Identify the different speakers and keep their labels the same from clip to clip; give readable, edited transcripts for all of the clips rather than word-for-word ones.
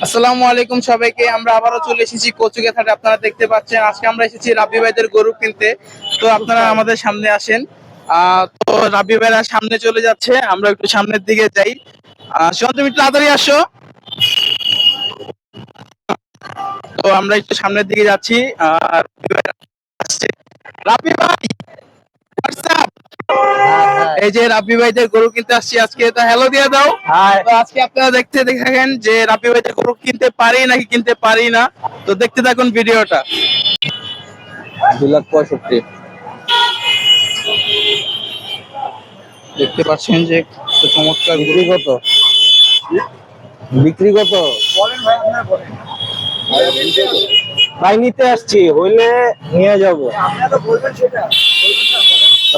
Speaker 1: আসসালামু আলাইকুম সবাইকে। আমরা আবারও চলে এসেছি কচুকে হাটে। আপনারা দেখতে পাচ্ছেন আজকে আমরা এসেছি রাব্বি ভাইদের গরু কিনতে। তো আপনারা আমাদের সামনে আসেন। তো রাব্বি ভাইরা সামনে চলে যাচ্ছে, আমরা একটু সামনের দিকে যাই। শোন, তুমি একটু তাড়াতাড়ি আসো। তো আমরা একটু সামনের দিকে যাচ্ছি। আর রাব্বি ভাইরা আসছে। রাব্বি ভাই, হোয়াটসঅ্যাপ। এই যে রাব্বি ভাইদের গরু কিনতে আসছি আজকে, তো হ্যালো দিয়ে দাও। তো আজকে আপনারা দেখেন যে রাব্বি ভাইদের গরু কিনতে পারি নাকি কিনতে পারি না। তো দেখতে থাকুন ভিডিওটা।
Speaker 2: 2,65,000
Speaker 1: দেখতে পাচ্ছেন যে একটা চমৎকার
Speaker 2: বিক্রি কত? বিক্রি কত? ভাই নিতে আসছি, হইলে নিয়ে যাবো।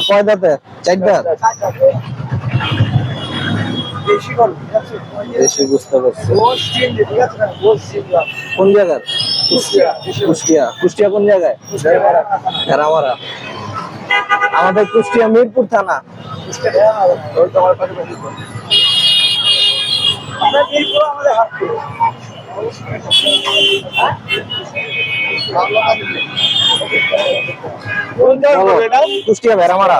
Speaker 2: কয় দাঁতে? 4 দাঁত। বেশি বুঝতে পারছি। কোন জায়গার? কুষ্টিয়া। কুষ্টিয়া কোন জায়গায়? ঘেরামারা। আমাদের কুষ্টিয়া মিরপুর থানা। কুষ্টিয়া ভেড়ামারা।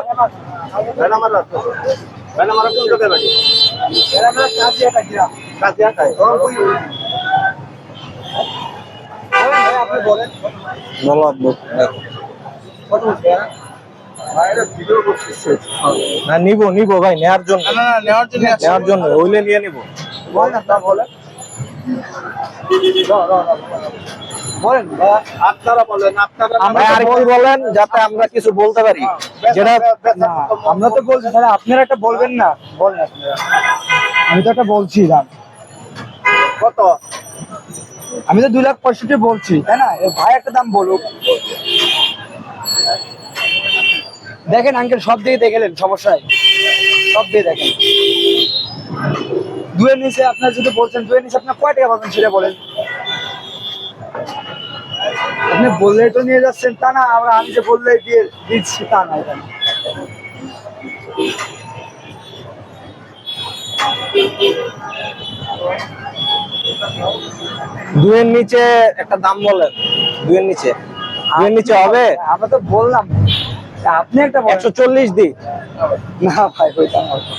Speaker 2: বলো আব্বু। না নিবো ভাই, নেওয়ার জন্য। নেওয়ার জন্য হইলে নিয়ে নিবো। বলেন যাতে আমরা কিছু বলতে পারি। যেটা
Speaker 3: আমরা তো বলছি, আপনারা একটা বলবেন না? বলেন আপনারা। আমি তো একটা বলছি দাম কত। আমি তো 2,65,000 বলছি, তাই না? ভাই একটা দাম বলুক। দেখেন আঙ্কেল, সব দিকে দেখলেন, সমস্যায় সব দিয়ে দেখেন। দুয়ের নিচে আপনার যদি বলছেন, দুয়ের নিচে আপনার কয় টাকা পাবেন সেটা বলেন। আপনি বললেই তো নিয়ে যাচ্ছেন তা না, আমি যে বললেই দিয়ে দিচ্ছি তা না। এখানে
Speaker 2: দুয়ের নিচে একটা দাম বলেন। দুয়ের নিচে হবে?
Speaker 3: আমরা তো বললাম, আপনি একটা
Speaker 2: 140 দি।
Speaker 3: না ভাই,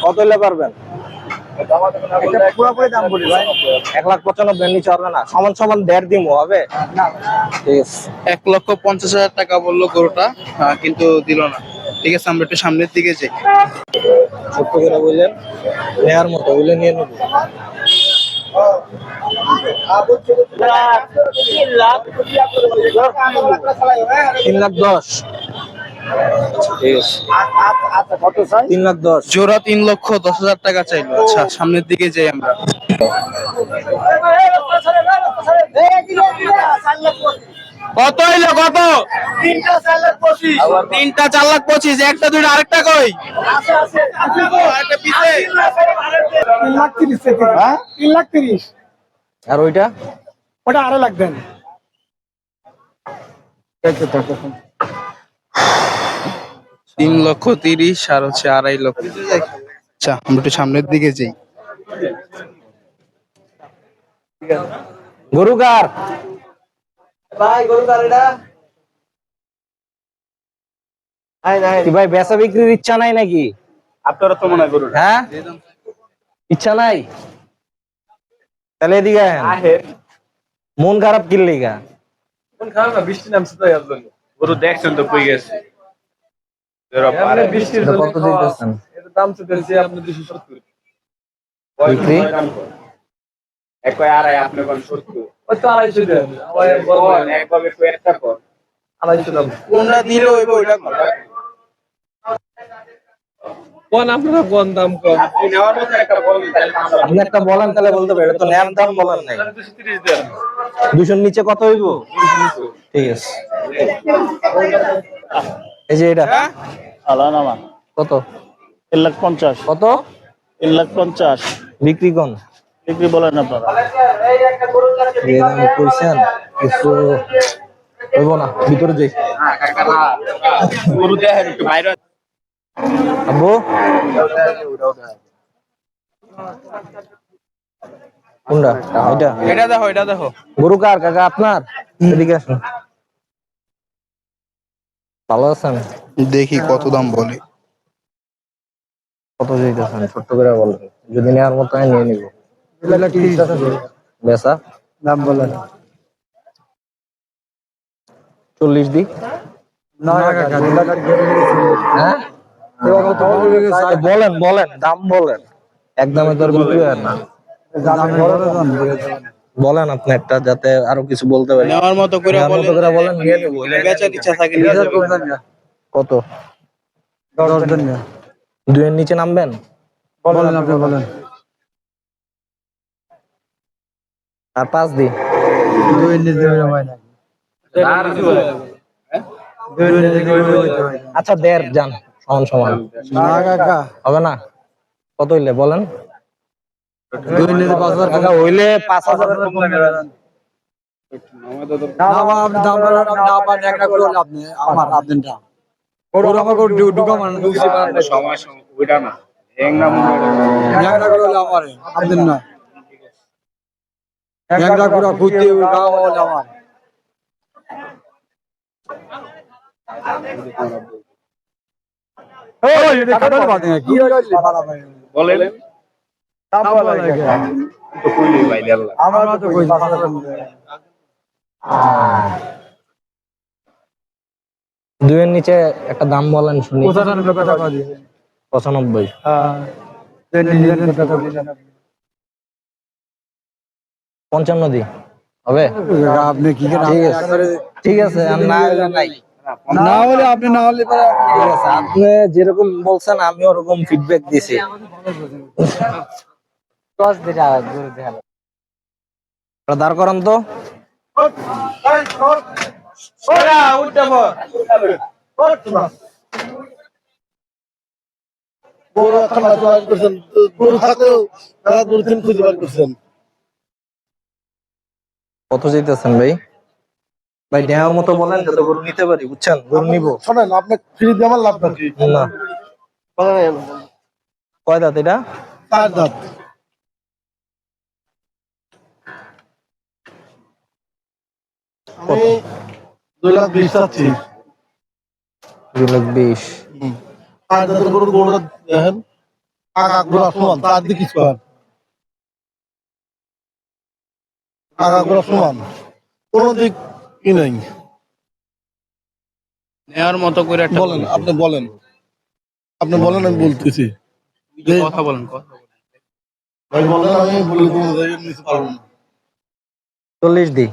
Speaker 2: কত হলে পারবেন?
Speaker 3: পুরোপুরি দাম বলি ভাই।
Speaker 2: 1,95,000 নিচে হবে না? সমান 1.5 দিমু হবে?
Speaker 3: না,
Speaker 2: ঠিক আছে।
Speaker 1: 1,50,000 টাকা বললো গরুটা, কিন্তু দিল না। ঠিক আছে, আমরা একটু সামনের দিকে যাই।
Speaker 2: ছোট্ট করে বললেন, নেয়ার মতো হইলে নিয়ে নেবো। 3,10,000। ঠিক আছে, কত চাই? 3,10,000।
Speaker 1: জোড়া 3,10,000 টাকা চাইলো। আচ্ছা, সামনের দিকে যাই আমরা। কত হইলো? কত? তিনটা 4,25,000। একটা দুইটা, আরেকটা কই? আরেকটা পিছে।
Speaker 3: 3,30,000। হ্যাঁ, 3,30,000।
Speaker 2: আর ওইটা?
Speaker 3: ওটা আরো লাগবেন।
Speaker 1: 3,30,000 আর হচ্ছে 2,50,000। আচ্ছা, আমরা একটু সামনের দিকে যাই।
Speaker 2: গরু কার ভাই? গরু কার এটা? কি ভাই, বেচা বিক্রির ইচ্ছা নাই নাকি আপনারা? তো মনে হয় গরু, হ্যাঁ, ইচ্ছা নাই? তাহলে এদিকে মন খারাপ কি লিগা?
Speaker 4: মন খারাপ না, বৃষ্টি নামছে তো এর জন্য। গরু দেখছেন তো কই গেছে। বৃষ্টির জন্য
Speaker 2: কত দিতেছেন?
Speaker 4: এর দাম চলছে আপনি 270।
Speaker 2: বিক্রি
Speaker 4: এক কয় আড়াই, আপনি কোন 70? ওই তো 250 দেন। একভাবে কই একটা কর 250 দাম।
Speaker 1: কোনটা দিলে হইব ওইটা কর।
Speaker 4: কোন আপনারা কোন দাম কম? আপনি নেওয়ার মতো একটা বলেন,
Speaker 2: আপনি একটা বলেন তাহলে বলতে পারি। এটা তো নেয়ার দাম বলেন নাই।
Speaker 4: 230 দেন।
Speaker 2: 200 নিচে কত হইব? ঠিক আছে। এই যে এটা
Speaker 5: আলানামা
Speaker 2: কত?
Speaker 5: 1,50,000।
Speaker 2: কত?
Speaker 5: 1,50,000
Speaker 2: বিক্রি কোন?
Speaker 5: বিক্রি বলেন আপনারা।
Speaker 2: এই দাম কইছেন, কিছু হইব না। ভিতরে যাই।
Speaker 4: গরু দেখেন একটু বাইরে।
Speaker 2: আব্বু কোনটা এটা?
Speaker 1: এটা দেখো
Speaker 2: গরু কার কাকা আপনার? এদিকে আসুন। ভালো আছেন?
Speaker 1: দেখি কত দাম বলে।
Speaker 2: কত দিতেছেন ছোট্ট করে বলেন, যদি নেওয়ার মতো হয় নিয়ে নিব। বেচা
Speaker 3: দাম বলেন
Speaker 2: 40 দি। হ্যাঁ বলেন বলেন দাম বলেন, একদমে তো আর বিক্রি হয় না। বলেন আপনি একটা, যাতে আরো কিছু বলতে পারি।
Speaker 1: নেওয়ার মতো করে
Speaker 2: নেওয়ার মতো করে বলেন, নিয়ে নেবো।
Speaker 1: বেচার ইচ্ছা থাকে নিয়ে যাবে।
Speaker 2: কত? 2 এর নিচে নামবেন?
Speaker 3: বলেন আপনি বলেন।
Speaker 2: আর 5 দি।
Speaker 3: 2 এর নিচে হয় না।
Speaker 2: আচ্ছা 1.5 যান, সমান সমান
Speaker 3: না কাকা,
Speaker 2: হবে না? কত হইলে বলেন?
Speaker 3: 2 এর নিচে 5000
Speaker 2: টাকা হইলে 5000
Speaker 3: কম টাকা দেন। না বাবা, আপনি দাম বলেন, আপনি না পারেন একটা করে হলে আপনি আমার আপনারটা গরু আমার গরু ঢুকা মানে ঢুকছি মানে
Speaker 4: সমস্যা ওইটা না হ্যাংরা
Speaker 3: একটা করে হলে আমার আপনার না একটা করে খুঁজতে গাও হলে আমার ওই এটা কাটার বাদে কি হইছে পারা ভাই
Speaker 4: বলেন
Speaker 3: দাম বলা লাগে
Speaker 4: তো কইলি ভাই আল্লাহ
Speaker 3: আমরা তো কই
Speaker 2: 2 এর নিচে একটা দাম বলেন শুনি।
Speaker 3: 95 টাকা করে দিবেন।
Speaker 2: 95।
Speaker 3: হ্যাঁ দেন নিজের কথা বলেন
Speaker 2: 55 দি হবে?
Speaker 3: আপনি কি
Speaker 2: ঠিক আছে ঠিক আছে, আর না হলে নাই।
Speaker 3: না হলে আপনি না হলে
Speaker 2: ঠিক আছে, আপনি যেরকম বলছেন আমি ওরকম ফিডব্যাক দিছি। 10 দিন আর দূর দেখাল দাঁড় করান তো।
Speaker 1: ওরা উঠতে বল।
Speaker 6: গরু এখন বাজার করছেন, গরু থাকলেও তারা দূরদিন খুঁজে বার করছেন।
Speaker 2: কত চাইতেছেন ভাই? ভাই দেওয়ার মতো বলেন, যাতে গরু নিতে পারি, বুঝছেন? গরু নিবো
Speaker 6: শোনেন, আপনি ফ্রি দিয়ে আমার লাভ নাকি?
Speaker 2: না। কয় দাঁত এটা?
Speaker 6: 4 দাঁত। আমি 2,20,000 চাচ্ছি।
Speaker 2: 2,20,000।
Speaker 6: 4 দাঁতের গরু গরুটা দেখেন, আগা গোড়া সমান, 4 দিক স্কোয়ার, আগা গোড়া সমান, কোনো দিক ই নেই।
Speaker 1: নেওয়ার মতো করে একটা
Speaker 6: বলেন, আপনি বলেন, আপনি বলেন, আমি বলতেছি।
Speaker 1: কথা বলেন কথা বলেন।
Speaker 6: ভাই বলেন, আমি বলে দেবো, নিতে পারবো না।
Speaker 2: 40 দি।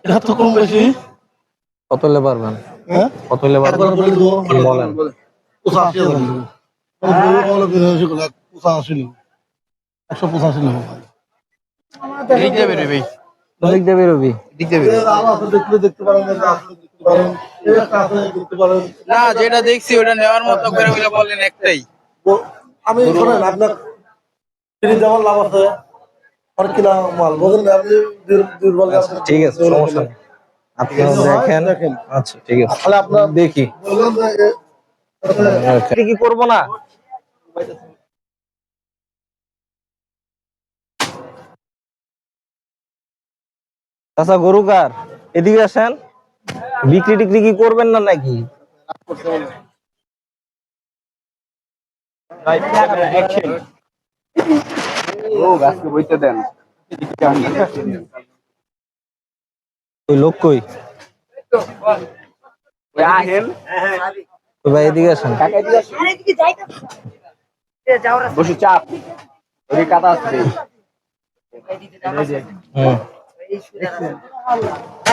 Speaker 6: এটা তো কম বেশি।
Speaker 2: কত হলে পারবেন?
Speaker 6: হ্যাঁ,
Speaker 2: কত হলে
Speaker 6: একবার
Speaker 2: পারবেন
Speaker 6: বলে দেবো।
Speaker 2: বলেন।
Speaker 6: 85,000 দেবো। গরু বলে 85 নেবো, 185 নেবো।
Speaker 1: এদিক দিয়ে বেরোই ভাই।
Speaker 2: দিক দিয়ে বেরোবি?
Speaker 1: এদিক দিয়ে বেরোই।
Speaker 6: এর আলো আছে, দেখতে পারেন, এটা আছে, দেখতে পারেন, এর একটা আছে, দেখতে পারেন।
Speaker 1: না যেটা দেখছি ওটা নেওয়ার মতো করে বলে বলেন একটাই।
Speaker 6: আমি শোনেন, আপনার ফ্রি দেওয়ার লাভ আছে, আর কিনা মাল বলেন, আপনি দুর্বল আছে।
Speaker 2: ঠিক আছে, সমস্যা নেই, আপনি দেখেন। আচ্ছা ঠিক আছে,
Speaker 6: তাহলে আপনার
Speaker 2: দেখি।
Speaker 6: বললেন যে
Speaker 2: কি করবো না? আচ্ছা গরু কার? এদিকে আসেন। বিক্রি টিক্রি কি করবেন না নাকি?
Speaker 4: ও গাছকে বইতে দেন
Speaker 2: ওই লোক কই?
Speaker 4: ওই আহেন
Speaker 2: ওই ভাই এদিকে আসেন।
Speaker 4: বসে চাপ ওই কাটা আছে
Speaker 2: হুম।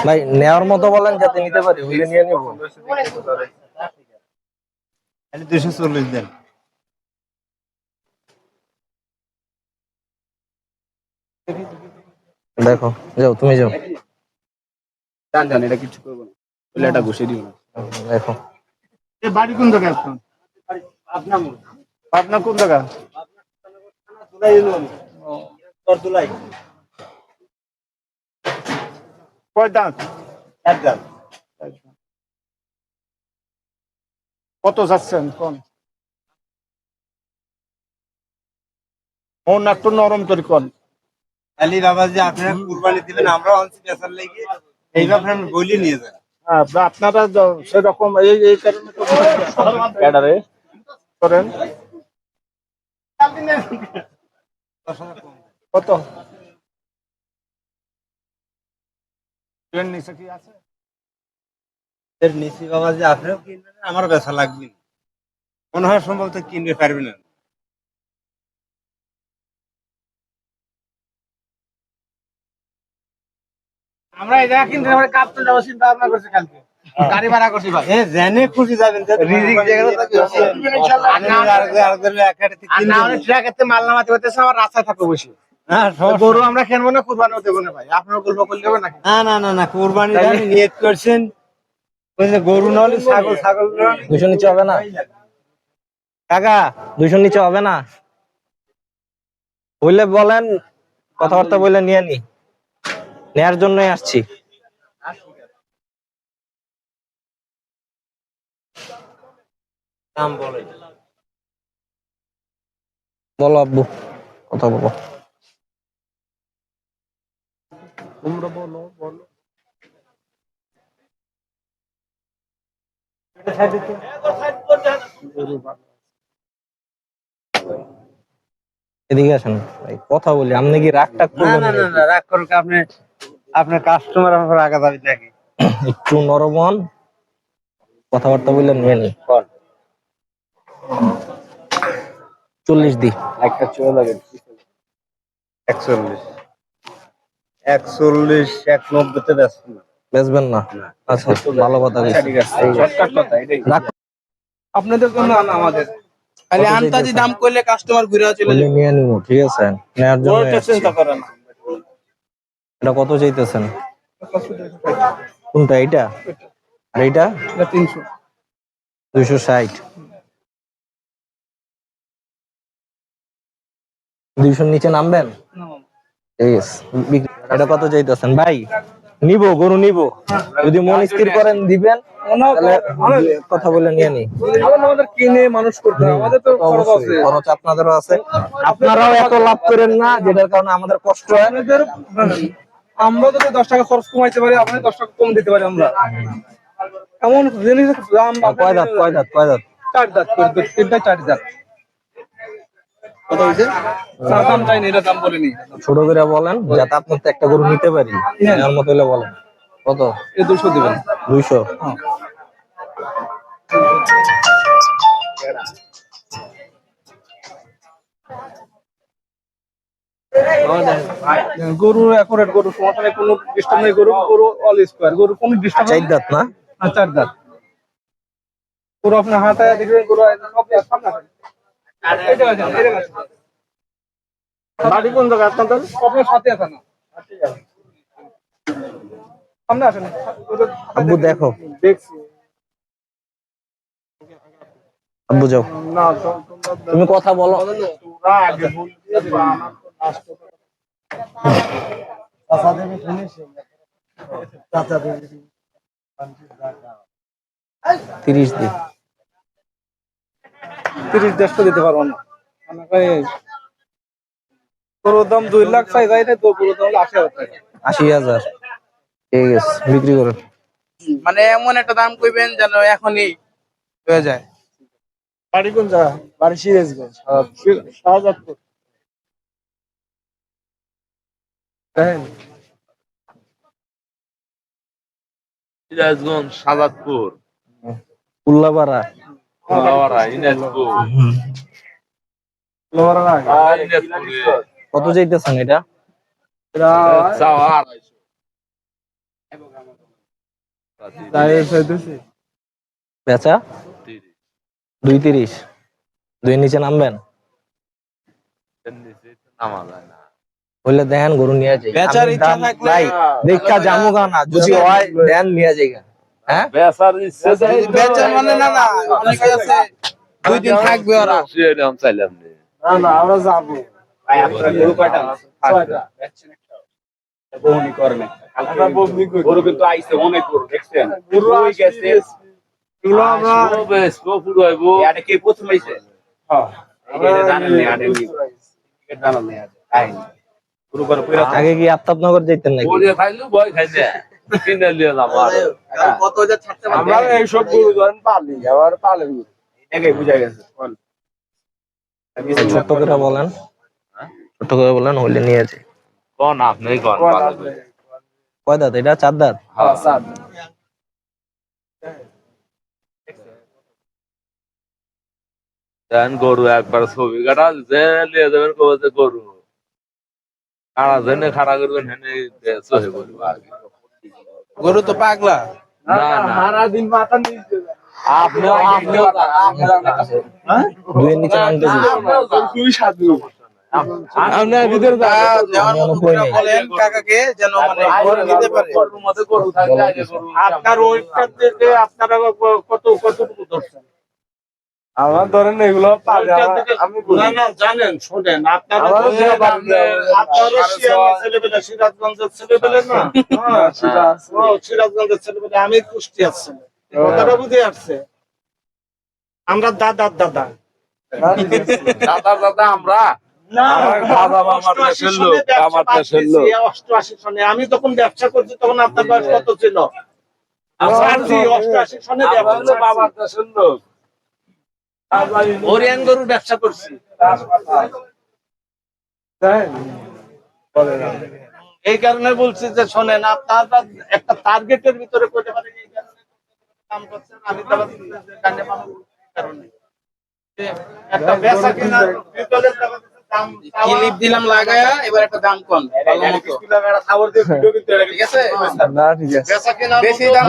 Speaker 2: ভাই নেওয়ার মতো বলেন, যাতে নিতে পারি, হইলে নিয়ে নিব।
Speaker 6: 240 দেন।
Speaker 2: দেখো, যাও তুমি যাও।
Speaker 4: জান জান এটা কিছু করবো না বলে এটা ঘুষে দিও না
Speaker 2: দেখো
Speaker 6: বাড়ি কোন জায়গায় আপনার? আপনার কোন জায়গা? কয় দাঁত? কত যাচ্ছেন কোন?
Speaker 5: মন একটু নরম করে কোন।
Speaker 7: আলী বাবা যে আপনারা কুরবানি দিবেন আমরা অনসি পেশার লেগে এইভাবে আমি বলি নিয়ে যান।
Speaker 5: হ্যাঁ, আপনারা সেরকম এই কারণে তো ক্যাডারে করেন। কত ট্রেন নিচে কি আছে?
Speaker 7: এর নিচি বাবা যে আপনারাও কিনবেন আমার বেচা লাগবে না। মনে হয় সম্ভবত কিনতে পারবেন না।
Speaker 3: আমরা এই জায়গা কিনতে আমরা কাপ্তান যাবো চিন্তা ভাবনা করছি কালকে গাড়ি ভাড়া করছি ভাই
Speaker 7: এ জেনে খুশি যাবেন যে রিজিক জায়গাটা থাকে আরেকজনের একাডেতে
Speaker 3: আর না হলে ট্রাকেতে মাল নামাতে হতেছে আমার রাস্তায় থাকবো বসে গরু আমরা কিনবো না কুরবানিও দেবো না ভাই আপনারা গল্প করলে হবে নাকি
Speaker 7: না কুরবানি আপনি নিয়ত করছেন ওই যে গরু না হলে ছাগল
Speaker 2: 200 নিচে হবে না কাকা? 200 নিচে হবে না? বললে বলেন, কথাবার্তা বলে নিয়ে নি, নেয়ার জন্যই আসছি।
Speaker 7: দাম বলে
Speaker 2: বলো আব্বু, কথা বলো। এদিকে আসেন ভাই, কথা বলি। আপনি কি রাগটা করবেন?
Speaker 7: না রাগ করুক আপনি, আপনার কাস্টমার আমার রাগা যাবে নাকি?
Speaker 2: একটু নরম হন, কথাবার্তা বললে নিয়ে নি। 40 দি
Speaker 7: একটা চলে লাগে 41 190 তে ব্যস্ত না।
Speaker 2: বেচবেন না? আচ্ছা, ভালো কথা বলছেন।
Speaker 7: ঠিক আছে শর্টকাট কথা এটাই।
Speaker 2: রাখ-
Speaker 1: আপনাদের জন্য না আমাদের খালি আন্তাজি দাম করলে কাস্টমার ঘুরে চলে
Speaker 2: বলে
Speaker 1: যাবে।
Speaker 2: নিয়ে নিবো, ঠিক আছে? নেয়ার জন্য আসছি।
Speaker 5: চিন্তা করেন না।
Speaker 2: এটা কত চাইতেছেন? কোনটা, এইটা আর এইটা?
Speaker 1: 300
Speaker 2: 260। 200 নিচে নামবেন? ঠিক আছে, এটা কত চাইতেছেন ভাই? নিবো, গরু নিবো, যদি মন স্থির করেন দিবেন, তাহলে কথা বলে নিয়ে নি।
Speaker 1: আমাদের কিনে মানুষ করতে হবে, আমাদের তো খরচ আছে।
Speaker 2: খরচ আপনাদেরও আছে, আপনারাও এত লাভ করেন না, যেটার কারণে আমাদের কষ্ট হয়।
Speaker 1: আপনাদের আমরা যদি 10 টাকা খরচ কমাইতে পারি, আপনাদের 10 টাকা কম দিতে পারি আমরা। এমন জিনিসের দাম
Speaker 2: কয় দাঁত?
Speaker 1: 4 দাঁত করে, 4 দাঁত। কত হইছে? দাম চাই না, এটা দাম বলিনি।
Speaker 2: ছোট করে বলেন, যাতে আপনার তো একটা গরু নিতে পারি, নেওয়ার মতো হলে বলেন। কত?
Speaker 1: এই 200 দিবেন।
Speaker 2: 200।
Speaker 1: গরু অ্যাকুরেট গরু, সমস্যা নেই, কোনো ডিস্টার্ব নেই, গরু অল স্কয়ার, গরু কোনো ডিস্টার্ব
Speaker 2: 4 দাঁত না?
Speaker 1: 4 দাঁত। গরু আপনার হাতায় দেখবেন, গরু সব সামনে আছে। এটা আছে, এটা আছে।
Speaker 5: বাড়ি কোন জায়গায় আপনাদের?
Speaker 1: আপনার সাথে আছে না? সামনে আসেন।
Speaker 2: আব্বু দেখো,
Speaker 5: দেখছি
Speaker 2: আব্বু যাও,
Speaker 5: না
Speaker 2: তুমি কথা বলো।
Speaker 5: তোরা আগে বলবি আমার তো আসতে
Speaker 6: চাচা দেবী শুনেছি, চাচা দেবী
Speaker 2: 30 দি
Speaker 1: 30-150 দিতে পারবো না। গরুর দাম 2 লাখ চাই, যাই না তো গরুর দাম হলো 80,000 টাকা।
Speaker 2: 80,000। ঠিক আছে, বিক্রি করেন।
Speaker 1: মানে এমন একটা দাম কইবেন যেন এখনই হয়ে যায়।
Speaker 5: বাড়ি কোন জায়গা? বাড়ি সিরাজগঞ্জ, শাহজাদপুর।
Speaker 8: সিরাজগঞ্জ, শাহজাদপুর,
Speaker 2: উল্লাপাড়া।
Speaker 8: কলাপাড়া, ইনাজপুর, ইনাজপুরে
Speaker 2: কত চাইতেছেন এটা?
Speaker 8: চাওয়া 250।
Speaker 2: বেচা 230। 2 নিচে নামবেন?
Speaker 8: নামা যায় না।
Speaker 2: বললে দেন, গরু নিয়ে যাই।
Speaker 1: বেচার
Speaker 2: আমি
Speaker 1: ইচ্ছা
Speaker 2: দাম
Speaker 1: থাকলে
Speaker 2: ভাই দেখা জামুগা না, যদি হয় দেন নিয়ে যাই। হ্যাঁ,
Speaker 8: বেচার ইচ্ছে যাই তো।
Speaker 1: বেচার মানে না, অনেকে আছে 2 দিন থাকবে ওরা।
Speaker 8: সেরকম চাইলাম না।
Speaker 5: না না, আমরা যাবো।
Speaker 7: ভাই আপনারা গরু কয়টা? 6টা। বহনি করেন
Speaker 5: আমরা বদলি করি।
Speaker 7: গরু কিন্তু আইছে অনেক গরু দেখছেন,
Speaker 5: গরু
Speaker 7: ওই গেছে
Speaker 5: এগুলো আমরা
Speaker 8: ও বেশ, ও পুরো হইবো।
Speaker 7: এটা কে প্রথম আইছে?
Speaker 5: হ্যাঁ,
Speaker 7: এটা জানেন না, আরে নি।
Speaker 4: জানা নেই আছে কাহিনী শুরু করে পুরা
Speaker 2: আগে কি আফতাবনগর যেতেন নাকি?
Speaker 8: বলে খাইলু ভয় খাই না কিনে নিয়ে যাবো আর
Speaker 1: কত হাজার ছাড়তে
Speaker 5: আমরা এইসব গরু ধরেন পালি আবার পালেন গরু।
Speaker 4: এটাই বুঝা গেছে কোন
Speaker 2: ছোট্ট করে বলেন, ছোট্ট করে বলেন, হইলে নিয়ে যাই।
Speaker 8: কোন আপনি কোন ভালো করে।
Speaker 2: কয় দাঁত এটা? 4 দাঁত।
Speaker 8: হ্যাঁ
Speaker 5: সাদ।
Speaker 8: দেন গরু একবার ছবি কাটা যে নিয়ে যাবেন কবে যে গরু খাড়া জেনে খাড়া করবেন হেনে সহে বলবো আর কি।
Speaker 1: গরু তো পাগলা।
Speaker 8: না না
Speaker 5: সারা দিন মাথা নিচে যায়।
Speaker 8: আপনিও
Speaker 2: দুইয়ের নিচে নামতে দিই।
Speaker 5: খুবই সাধু।
Speaker 1: আপনার ভিতরে দেওয়ার মতো করে বলেন কাকাকে যেন মানে গরু নিতে পারে।
Speaker 8: গরুর মধ্যে গরু থাকলে আগে গরু
Speaker 5: আপনার ওইটা থেকে আপনারা কতটুকু ধরছেন? আমার ধরেন এগুলো পাবে আমি না না জানেন শোনেন আপনারা আপনারা ছেলেবেলা সিরাজগঞ্জের ছেলেবেলা না সিরাজগঞ্জের ছেলেবেলা আমি কুষ্টি আসছি কথাটা বুঝে আসছে আমরা দাদার দাদা
Speaker 8: দাদা দাদা আমরা
Speaker 5: না
Speaker 8: আমার বাবা আমার দেশের লোক আমার দেশের লোক
Speaker 5: 88 সনে আমি যখন ব্যবসা করছি তখন আপনার বয়স কত ছিল? 88 সনে
Speaker 8: আমরা হলো বাবার দেশের লোক
Speaker 5: ওরিয়ান গরুর ব্যবসা করছি এই কারণে বলছি যে শোনেন আপনারা একটা টার্গেটের ভিতরে করতে পারেন এই কারণে কাম করছেন আমি তো কানে পাবো কারণে যে একটা বেচা কেনার ভিতরে দাম
Speaker 1: ক্লিপ দিলাম লাগায়া, এবার একটা দাম কোন ভালো মতো। ঠিক আছে?
Speaker 5: না ঠিক আছে বেচা কেনার
Speaker 1: বেশি দাম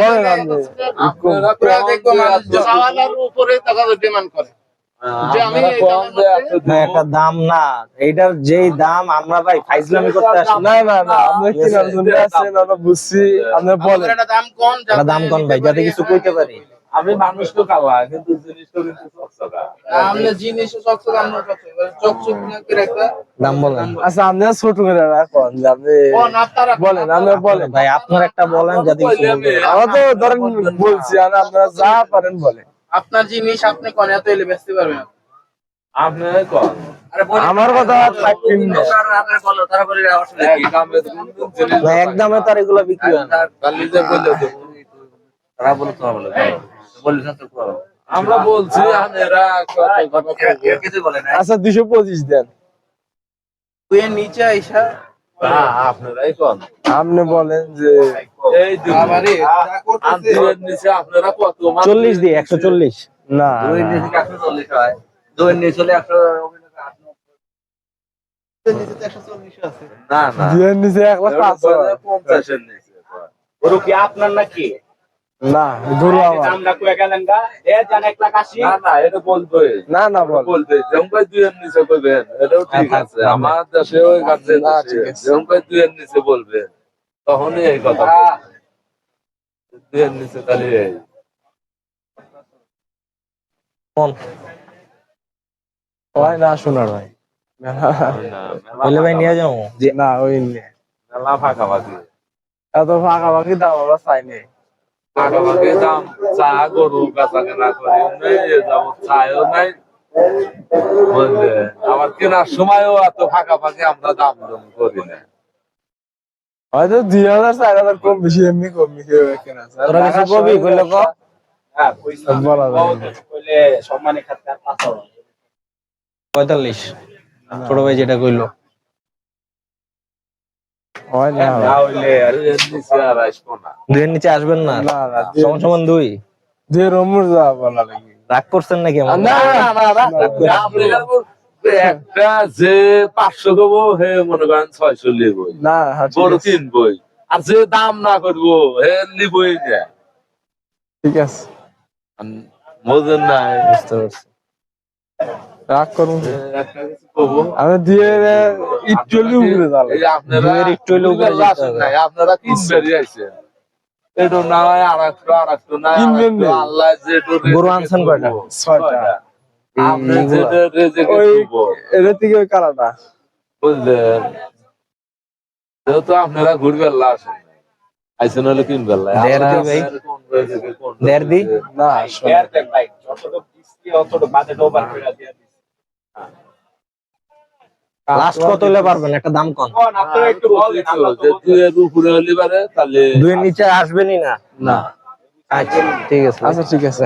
Speaker 8: আপনারা
Speaker 1: পুরা দেখবো মানুষজন।
Speaker 5: চাওয়ালার উপরে টাকা ডিমান্ড করে যে আমি
Speaker 8: আপনারা
Speaker 5: এই
Speaker 8: কম
Speaker 5: দামের
Speaker 8: যে
Speaker 5: মধ্যে-
Speaker 8: এত
Speaker 2: না, একটা দাম না, এইটার যেই দাম আমরা ভাই ফাইজলামি করতে আসি না।
Speaker 5: আমরা কেনার জন্য আছেন আমরা বুঝছি আপনি বলেন
Speaker 1: একটা দাম কোন
Speaker 2: একটা দাম কোন ভাই, যাতে কিছু কইতে পারি।
Speaker 8: আমি মানুষ তো কালা কিন্তু জিনিস তো কিন্তু চকচকা
Speaker 1: আমরা জিনিস চকচক আমরা চকচক না করে একটা
Speaker 2: দাম বলেন
Speaker 5: আচ্ছা আপনি ছোট করে রাখুন যে আপনি বলেন আপনি বলেন
Speaker 2: ভাই, আপনার একটা বলেন যাতে কিছু বলতে পারি।
Speaker 5: আমরা তো ধরেন বলছি আর আপনারা যা পারেন বলেন
Speaker 1: আপনার জিনিস আপনি কোন এত এলে বেচতে পারবেন না।
Speaker 8: আপনি কম
Speaker 5: আমার কথা থাকবেন না
Speaker 8: এক দামে দুটো জিনিস
Speaker 2: ভাই, এক দামে তার এগুলো বিক্রি হয় না।
Speaker 8: কালি যে বললে তো আমরা বলছি এরা কত
Speaker 5: আচ্ছা 225 দেন
Speaker 1: তুই এর নিচে আইসা
Speaker 8: না আপনারাই কম
Speaker 5: আপনি বলেন যে
Speaker 8: এই
Speaker 1: আমারে যা করতেছে
Speaker 8: দুয়ের নিচে আপনারা কত
Speaker 2: 40 দিয়ে 140।
Speaker 5: না
Speaker 1: নিচে তো 140 আছে।
Speaker 8: না না
Speaker 5: দুয়ের নিচে 1,500
Speaker 8: 50 এর নিচে
Speaker 4: গরু কি আপনার নাকি
Speaker 5: না গরু আমার
Speaker 4: আমরা কয়ে গেলেন গা এ জান 1,80,000
Speaker 8: না না এটা বলবে
Speaker 5: না না বল
Speaker 8: বলবে যেমন ভাই দুয়ের নিচে কইবেন এটাও ঠিক আছে আমার দেশে ওই কাছে
Speaker 5: না, ঠিক আছে।
Speaker 8: যেমন ভাই দুয়ের নিচে বলবে তখনই এই কথা দুয়ের নিচে তাহলে এই
Speaker 2: কোন
Speaker 5: হয় না শোনার ভাই
Speaker 2: বলে ভাই নিয়ে যাও।
Speaker 5: না ওই নিয়ে
Speaker 8: মেলা ফাঁকাফাঁকি
Speaker 5: এত ফাঁকাফাঁকি দাম আমরা চাই নাই
Speaker 8: ফাঁকাফাঁকি দাম চা গরু বেচা কেনা করি নাই এ যাবত চায়ও নাই বুঝলে আবার কেনার সময়ও এত ফাঁকাফাঁকি আমরা দাম দম করি না
Speaker 5: হয়তো 2,000 4,000 কম বেশি এমনি কম বেশি কেনা
Speaker 2: তোরা কিছু কবি কইলে ক।
Speaker 4: হ্যাঁ পয়সা
Speaker 5: বলা যায় না।
Speaker 4: কইলে সম্মানে খাতে 500
Speaker 2: 45 ছোট ভাই যেটা কইলো।
Speaker 5: হয় না
Speaker 4: না হইলে আর
Speaker 8: এর নিচে আর আসবো না
Speaker 2: দুইয়ের নিচে আসবেন না,
Speaker 5: না না
Speaker 2: সমান সমান 2।
Speaker 5: যে রমুর যা বলা লাগি
Speaker 2: রাগ করছেন নাকি আমার?
Speaker 5: না না না
Speaker 8: আপনি একটা যে 500 দেবো হে মনে করেন 600 লিবই
Speaker 5: না
Speaker 8: গরু কিনবই আর যে দাম না করবো হে লিবই না
Speaker 5: ঠিক আছে
Speaker 8: বোঝেন নাই
Speaker 2: বুঝতে পারছি।
Speaker 5: রাগ করুন
Speaker 8: একটা কিছু কবো
Speaker 5: আমি দিয়ে ইটলি উপরে যাবো
Speaker 8: এই আপনারা
Speaker 2: দুয়ের একটু হইলে উপরে
Speaker 8: বুঝতে
Speaker 2: যেতে
Speaker 8: আসেন
Speaker 2: হবে।
Speaker 8: নাই, আপনারা কিনবেরই আইছেন। এটা না হয় আরেকটু না
Speaker 5: কিনবেন
Speaker 8: আরেকটু,
Speaker 5: না।
Speaker 8: আল্লাহ যেটা
Speaker 2: গরু আনছেন কয়টা?
Speaker 5: 6টা
Speaker 8: আপনি যেটা রেজেকে
Speaker 5: ওই
Speaker 8: করবো,
Speaker 5: এদের থেকে ওই কালাটা
Speaker 8: বুঝলেন? যেহেতু আপনারা ঘুরবেন লা আসেন নাই। আইছেন হলে কিনবেন লা।
Speaker 2: দেড় দি
Speaker 8: আল্লাহ
Speaker 2: ভাই।
Speaker 8: আপনার কোন রেজেকে কোন
Speaker 2: দেড় দি?
Speaker 8: রেজেকে।
Speaker 5: না
Speaker 4: শেয়ার দেন ভাই যতটুকু কিস্তি অতটুকু বাজেট ওভার করে দিয়ে দিছি
Speaker 2: লাস্ট কত হলে পারবেন একটা দাম কম?
Speaker 8: আপনারা একটু বলেন যে 2 এর উপরে হলে পারে তাহলে
Speaker 2: 2 এর নিচে আসবেনই না?
Speaker 8: না।
Speaker 2: আচ্ছা ঠিক আছে।
Speaker 1: আচ্ছা ঠিক আছে।